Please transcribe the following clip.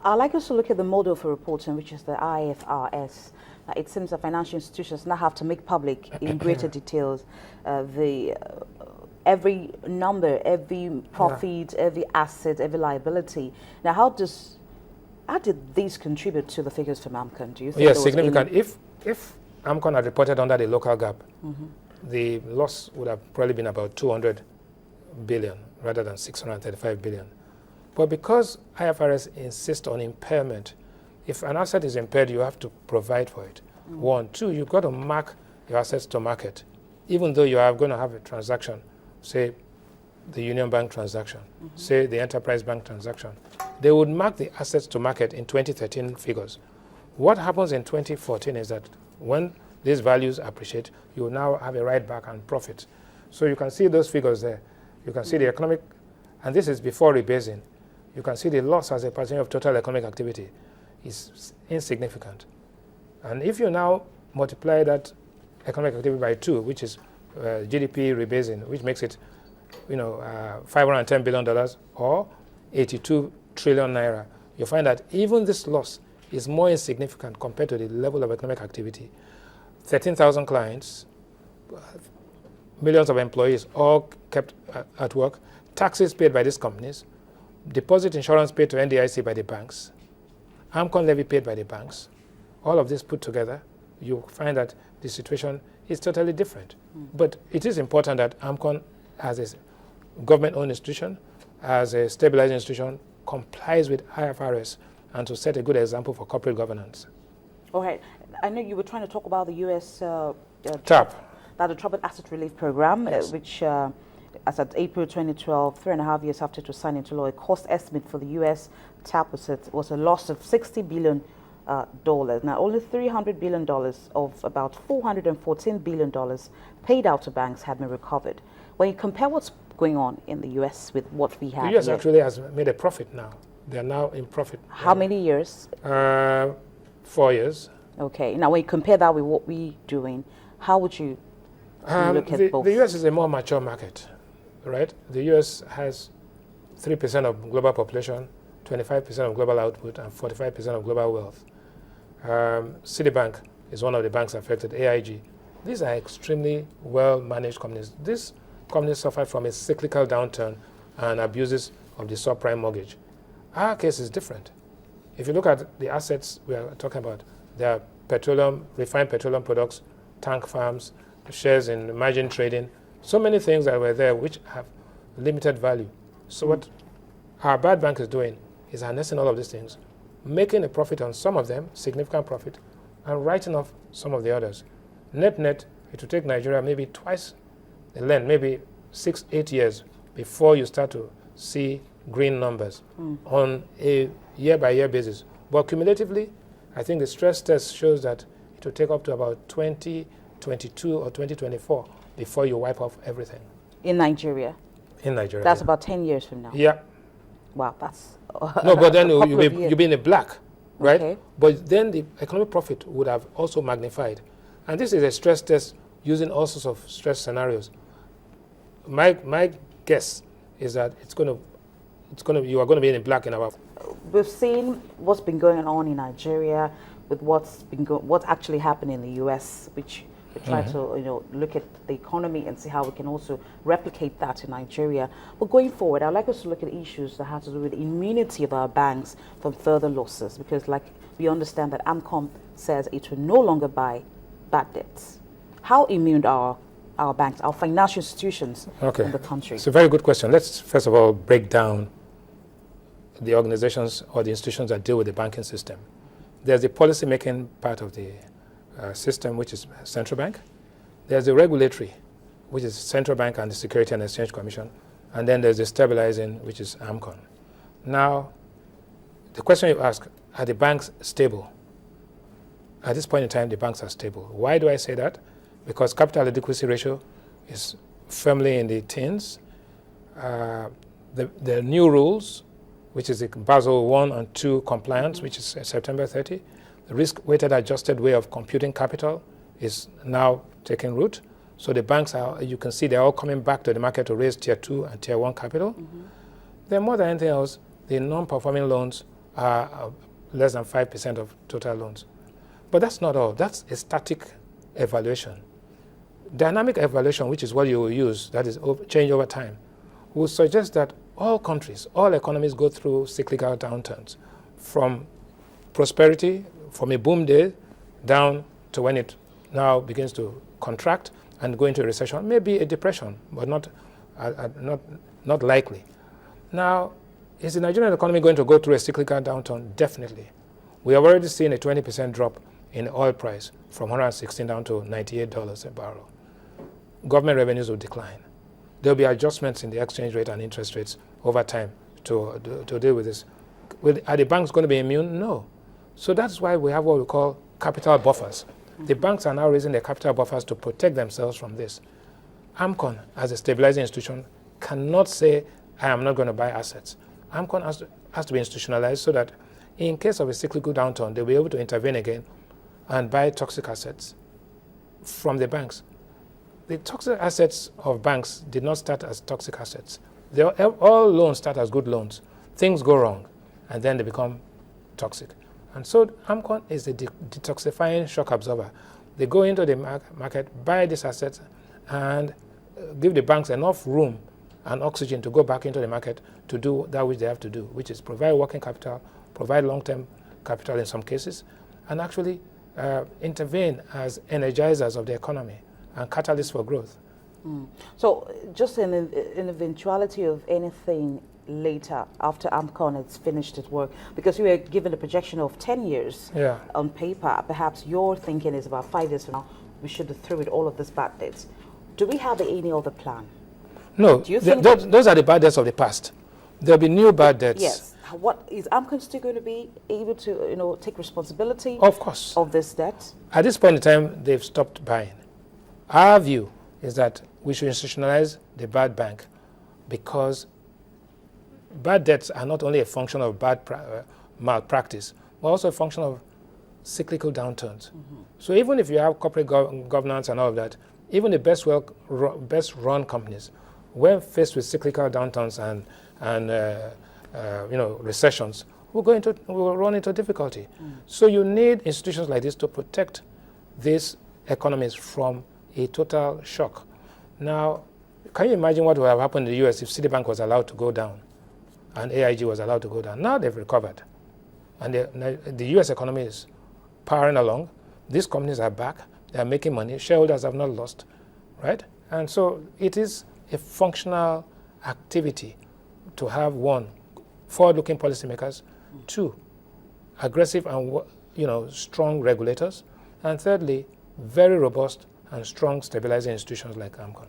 I'd like us to look at the model for reporting, which is the IFRS. It seems that financial institutions now have to make public in greater details every number, every profit, every asset, every liability. Now, how did these contribute to the figures from AMCON? Do you think? Yes, significant. If AMCON had reported under the local GAAP, the loss would have probably been about 200 billion rather than 635 billion. But because IFRS insists on impairment, if an asset is impaired, you have to provide for it. One. Two, you've got to mark your assets to market, even though you are going to have a transaction, say the Union Bank transaction, say the Enterprise Bank transaction. They would mark the assets to market in 2013 figures. What happens in 2014 is that when these values appreciate, you will now have a write back and profit. So you can see those figures there. You can see the economic, and this is before rebasing. You can see the loss as a percentage of total economic activity is insignificant. And if you now multiply that economic activity by 2, which is GDP rebasing, which makes it, $510 billion or 82 trillion naira, you find that even this loss is more insignificant compared to the level of economic activity. 13,000 clients, millions of employees, all kept at work, taxes paid by these companies, deposit insurance paid to NDIC by the banks, AMCON levy paid by the banks. All of this put together, you find that the situation is totally different. But it is important that AMCON, as a government-owned institution, as a stabilized institution, complies with IFRS and to set a good example for corporate governance. All right. I know you were trying to talk about the U.S. TAP. The Troubled Asset Relief Program, Yes. Which, as at April 2012, 3.5 years after it was signed into law, a cost estimate for the U.S. TAP was a loss of $60 billion. Now, only $300 billion of about $414 billion paid out to banks have been recovered. When you compare what's going on in the U.S. with what we have The U.S. here, actually has made a profit now. They are now in profit. how many years? 4 years. Okay. Now, when you compare that with what we're doing, how would you look at both? The U.S. is a more mature market, right? The U.S. has 3% of global population, 25% of global output, and 45% of global wealth. Citibank is one of the banks affected, AIG. These are extremely well-managed companies. These companies suffer from a cyclical downturn and abuses of the subprime mortgage. Our case is different. If you look at the assets we are talking about, there are petroleum, refined petroleum products, tank farms, shares in margin trading, so many things that were there which have limited value. So what our bad bank is doing is harnessing all of these things, making a profit on some of them, significant profit, and writing off some of the others. Net, it will take Nigeria maybe twice the length, maybe 6-8 years before you start to see green numbers on a year-by-year basis. But cumulatively, I think the stress test shows that it will take up to about 2022 or 2024 before you wipe off everything. In Nigeria? In Nigeria. That's about 10 years from now? Yeah. Wow, that's no, but then you'll be in the black, right? Okay. But then the economic profit would have also magnified. And this is a stress test using all sorts of stress scenarios. My guess is that you are going to be in the black in about. We've seen what's been going on in Nigeria with what's actually happened in the U.S., which we try to look at the economy and see how we can also replicate that in Nigeria. But going forward, I'd like us to look at issues that have to do with the immunity of our banks from further losses, because like we understand that AMCON says it will no longer buy bad debts. How immune are our banks, our financial institutions in the country? It's a very good question. Let's first of all break down the organizations or the institutions that deal with the banking system. There's the policy-making part of the system, which is central bank. There's the regulatory, which is central bank and the Security and Exchange Commission. And then there's the stabilizing, which is AMCON. Now, the question you ask, are the banks stable? At this point in time, the banks are stable. Why do I say that? Because capital adequacy ratio is firmly in the teens. The new rules, which is the Basel 1 and 2 compliance, which is September 30, the risk-weighted adjusted way of computing capital is now taking root. So the banks are, you can see they're all coming back to the market to raise Tier 2 and Tier 1 capital. Then more than anything else, the non-performing loans are less than 5% of total loans. But that's not all. That's a static evaluation. Dynamic evaluation, which is what you will use, that is change over time, will suggest that all countries, all economies go through cyclical downturns from prosperity, from a boom day, down to when it now begins to contract and go into a recession, maybe a depression, but not likely. Now, is the Nigerian economy going to go through a cyclical downturn? Definitely. We have already seen a 20% drop in oil price from $116 down to $98 a barrel. Government revenues will decline. There will be adjustments in the exchange rate and interest rates over time to deal with this. Are the banks going to be immune? No. So that's why we have what we call capital buffers. The banks are now raising their capital buffers to protect themselves from this. AMCON, as a stabilizing institution, cannot say, I am not going to buy assets. AMCON has to be institutionalized so that in case of a cyclical downturn, they'll be able to intervene again and buy toxic assets from the banks. The toxic assets of banks did not start as toxic assets. All loans start as good loans. Things go wrong, and then they become toxic. And so AMCON is a detoxifying shock absorber. They go into the market, buy these assets, and give the banks enough room and oxygen to go back into the market to do that which they have to do, which is provide working capital, provide long-term capital in some cases, and actually intervene as energizers of the economy and catalysts for growth. So just in eventuality of anything later after AMCON has finished its work, because we were given a projection of 10 years on paper, perhaps your thinking is about 5 years from now, we should have through with all of these bad debts. Do we have any other plan? No, do you think those are the bad debts of the past. There'll be new bad debts. Yes. What is AMCON still going to be able to, take responsibility? Of course. Of this debt? At this point in time, they've stopped buying. Our view is that we should institutionalize the bad bank because bad debts are not only a function of bad malpractice, but also a function of cyclical downturns. So even if you have corporate governance and all of that, even the best run companies, when faced with cyclical downturns and recessions, will run into difficulty. So you need institutions like this to protect these economies from a total shock. Now, can you imagine what would have happened in the US if Citibank was allowed to go down and AIG was allowed to go down? Now they've recovered. And the US economy is powering along. These companies are back. They are making money. Shareholders have not lost, right? And so it is a functional activity to have, one, forward-looking policymakers, two, aggressive and strong regulators, and thirdly, very robust and strong stabilizing institutions like AMCON.